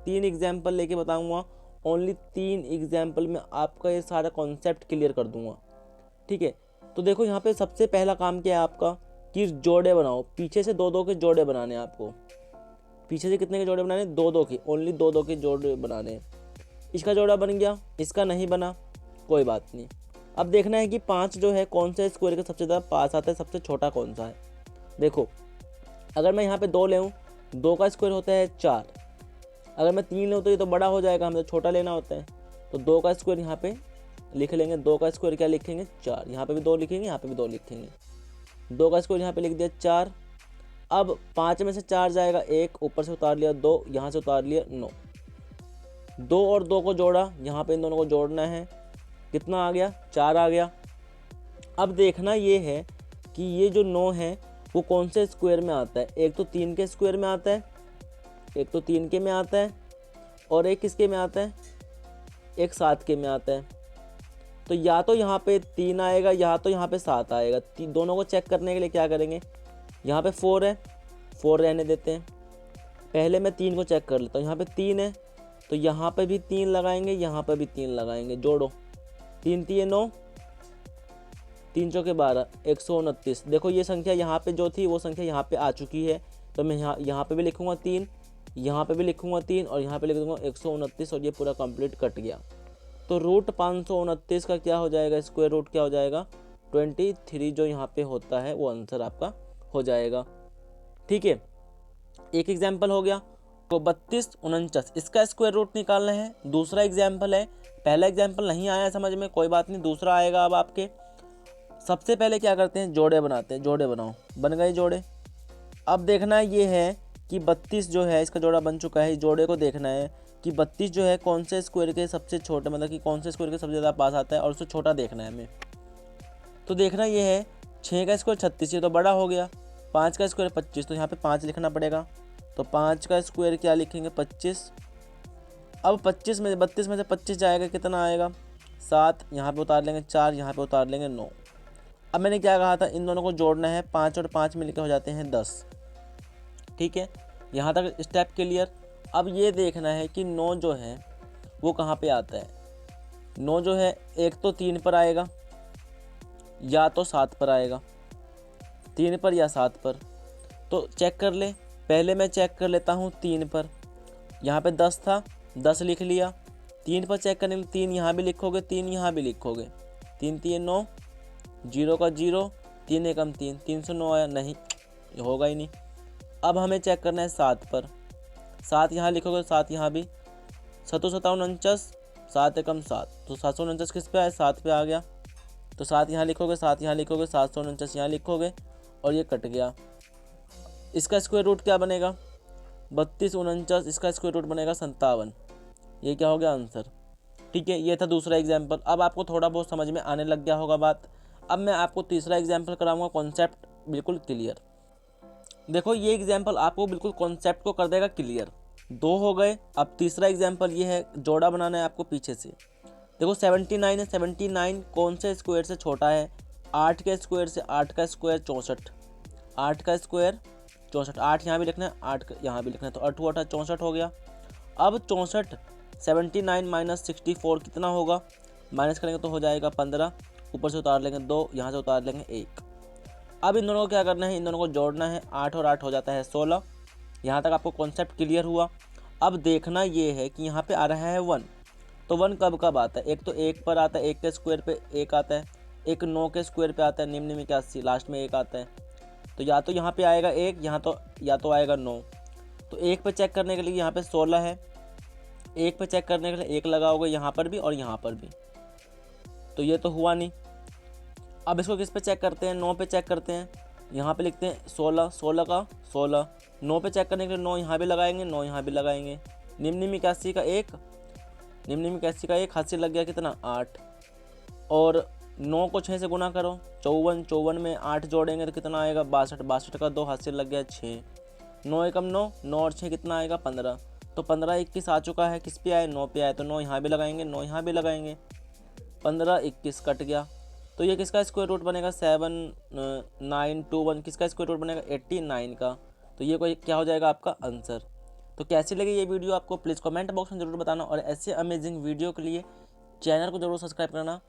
3 example लेके बताऊँगा, only 3 example में आपका ये सारा कॉन्सेप्ट क्लियर कर दूंगा। ठीक है, तो देखो यहाँ पे सबसे पहला काम क्या है आपका कि जोड़े बनाओ। पीछे से 2-2 के जोड़े बनाने हैं आपको। पीछे से कितने के जोड़े बनाने? 2-2 के, ओनली 2-2 के जोड़े बनाने हैं। इसका जोड़ा बन गया, इसका नहीं बना, कोई बात नहीं। अब देखना है कि 5 जो है कौन से स्क्वायर के सबसे ज़्यादा पास आता है, सबसे छोटा कौन सा है। देखो अगर मैं यहाँ पे 2 ले 2 का स्क्वायर होता है 4। अगर मैं 3 लूँ तो ये तो बड़ा हो जाएगा, हमें तो छोटा लेना होता है। तो 2 का स्क्वायर यहाँ पे लिख लेंगे। 2 का स्क्वायर क्या लिखेंगे? 4। यहाँ पे भी 2 लिखेंगे, यहाँ पे भी 2 लिखेंगे। 2 का स्क्वायर यहाँ पे लिख दिया 4। अब 5 में से 4 जाएगा 1, ऊपर से उतार लिया 2, यहाँ से उतार लिया 9। 2 और 2 को जोड़ा, यहाँ पे इन दोनों को जोड़ना है। कितना आ गया? 4 आ गया। अब देखना ये है कि ये जो 9 है वो कौन से स्क्वायर में आता है। एक तो 3 के स्क्वायर में आता है, एक तो 3 के में आता है, और एक किसके में आता है? एक 7 के में आता है। तो या तो यहाँ पे 3 आएगा या तो यहाँ पे 7 आएगा। दोनों को चेक करने के लिए क्या करेंगे, यहाँ पे 4 है, 4 रहने देते हैं। पहले मैं 3 को चेक कर लेता हूँ। यहाँ पे 3 है तो यहाँ पे भी 3 लगाएंगे, यहाँ पे भी 3 लगाएंगे। जोड़ो, 3 3 9, 3 चौके 12, 129। देखो ये संख्या यहाँ पे जो थी वो संख्या यहाँ पे आ चुकी है। तो मैं यहाँ पे भी लिखूँगा 3, यहाँ पे भी लिखूँगा 3, और यहाँ पे लिख दूँगा 129, और ये पूरा कंप्लीट कट गया। तो रूट 529 का क्या हो जाएगा? स्क्वायर रूट क्या हो जाएगा? 23 जो यहाँ पे होता है वो आंसर आपका हो जाएगा। ठीक है, एक एग्जाम्पल हो गया। तो 32 49 इसका स्क्वायर रूट निकालना है। दूसरा एग्जाम्पल है, पहला एग्जाम्पल नहीं आया समझ में, कोई बात नहीं, दूसरा आएगा अब आपके। सबसे पहले क्या करते हैं? जोड़े बनाते हैं। जोड़े बनाओ, बन गए जोड़े। अब देखना ये है कि 32 जो है इसका जोड़ा बन चुका है। जोड़े को देखना है कि 32 जो है कौन से स्क्वायर के सबसे छोटे, मतलब कि कौन से स्क्वायर के सबसे ज़्यादा पास आता है, और उससे छोटा देखना है हमें। तो देखना ये है 6 का स्क्वायर 36, ये तो बड़ा हो गया। 5 का स्क्वायर 25, तो यहाँ पे 5 लिखना पड़ेगा। तो 5 का स्क्वायर क्या लिखेंगे? 25। अब 25 में 32 में से 25 जाएगा, कितना आएगा? 7। यहाँ पे उतार लेंगे 4, यहाँ पे उतार लेंगे 9। अब मैंने क्या कहा था? इन दोनों को जोड़ना है। 5 और 5 मिलकर हो जाते हैं 10। ठीक है, यहाँ तक स्टेप क्लियर। अब ये देखना है कि 9 जो है वो कहाँ पे आता है। 9 जो है एक तो 3 पर आएगा या तो 7 पर आएगा। 3 पर या 7 पर, तो चेक कर ले। पहले मैं चेक कर लेता हूँ 3 पर। यहाँ पे 10 था, 10 लिख लिया। 3 पर चेक करने में 3 यहाँ भी लिखोगे, 3 यहाँ भी लिखोगे। 3 3 9, 0 का 0, 3 एकम 3, 309 आया? नहीं, होगा ही नहीं। अब हमें चेक करना है 7 पर। 7 यहाँ लिखोगे, 7 यहाँ भी। 7 7 49, 7 एकम 7, तो 749 किस पे आया? 7 पे आ गया। तो 7 यहाँ लिखोगे, 7 यहाँ लिखोगे, 749 यहाँ लिखोगे, और ये कट गया। इसका स्क्वायर रूट क्या बनेगा? 32 49, इसका स्क्वायर रूट बनेगा 57। ये क्या हो गया? आंसर। ठीक है, ये था दूसरा एग्जाम्पल। अब आपको थोड़ा बहुत समझ में आने लग गया होगा बात। अब मैं आपको तीसरा एग्जाम्पल कराऊंगा, कॉन्सेप्ट बिल्कुल क्लियर। देखो ये एग्जाम्पल आपको बिल्कुल कॉन्सेप्ट को कर देगा क्लियर। 2 हो गए। अब तीसरा एग्जाम्पल ये है, जोड़ा बनाना है आपको पीछे से। देखो 79 है, 79 कौन से स्क्वायर से छोटा है? 8 के स्क्वायर से। 8 का स्क्वायर 64, 8 का स्क्वायर 64। 8 यहाँ भी लिखना है, 8 यहाँ भी लिखना है, तो 8 8 64 हो गया। अब 64 79 माइनस 64 कितना होगा? माइनस करेंगे तो हो जाएगा 15, ऊपर से उतार लेंगे 2, यहाँ से उतार लेंगे 1। अब इन दोनों को क्या करना है? इन दोनों को जोड़ना है। 8 और 8 हो जाता है 16। यहाँ तक आपको कॉन्सेप्ट क्लियर हुआ। अब देखना ये है कि यहाँ पे आ रहा है 1। तो 1 कब कब आता है? एक तो 1 पर आता है, 1 के स्क्वायर पे 1 आता है। एक 9 के स्क्वायर पे आता है, निम्न में 81, लास्ट में 1 आता है। तो या तो यहाँ पे आएगा 1, यहाँ तो या तो आएगा 9। तो 1 पे चेक करने के लिए यहाँ पे 16 है, 1 पे चेक करने के लिए 1 लगाओगे यहाँ पर भी और यहाँ पर भी, तो ये तो हुआ नहीं। अब इसको किस पे चेक करते हैं? 9 पे चेक करते हैं। यहाँ पे लिखते हैं 16, 16 का 16। 9 पे चेक करने के लिए 9 यहाँ भी लगाएंगे, 9 यहाँ भी लगाएंगे। निम्न में 81 का 1, निम्न में 81 का 1, हाथ से लग गया कितना? 8। और 9 को 6 से गुना करो, 54, 54 में 8 जोड़ेंगे तो कितना आएगा? 62, 62 का 2, हाथ से लग गया 6। 9 एकम 9, 9 और 6 कितना आएगा? 15। तो 15 21 आ चुका है, किस पे आए? 9 पे आए, तो 9 यहाँ भी लगाएंगे, 9 यहाँ भी लगाएंगे। 15 21 कट गया। तो ये किसका स्क्वायर रूट बनेगा? 7 9 2 1, किसका स्क्वायर रूट बनेगा? 89 का। तो ये कोई क्या हो जाएगा आपका आंसर। तो कैसी लगी ये वीडियो आपको प्लीज़ कमेंट बॉक्स में ज़रूर बताना, और ऐसे अमेजिंग वीडियो के लिए चैनल को ज़रूर सब्सक्राइब करना।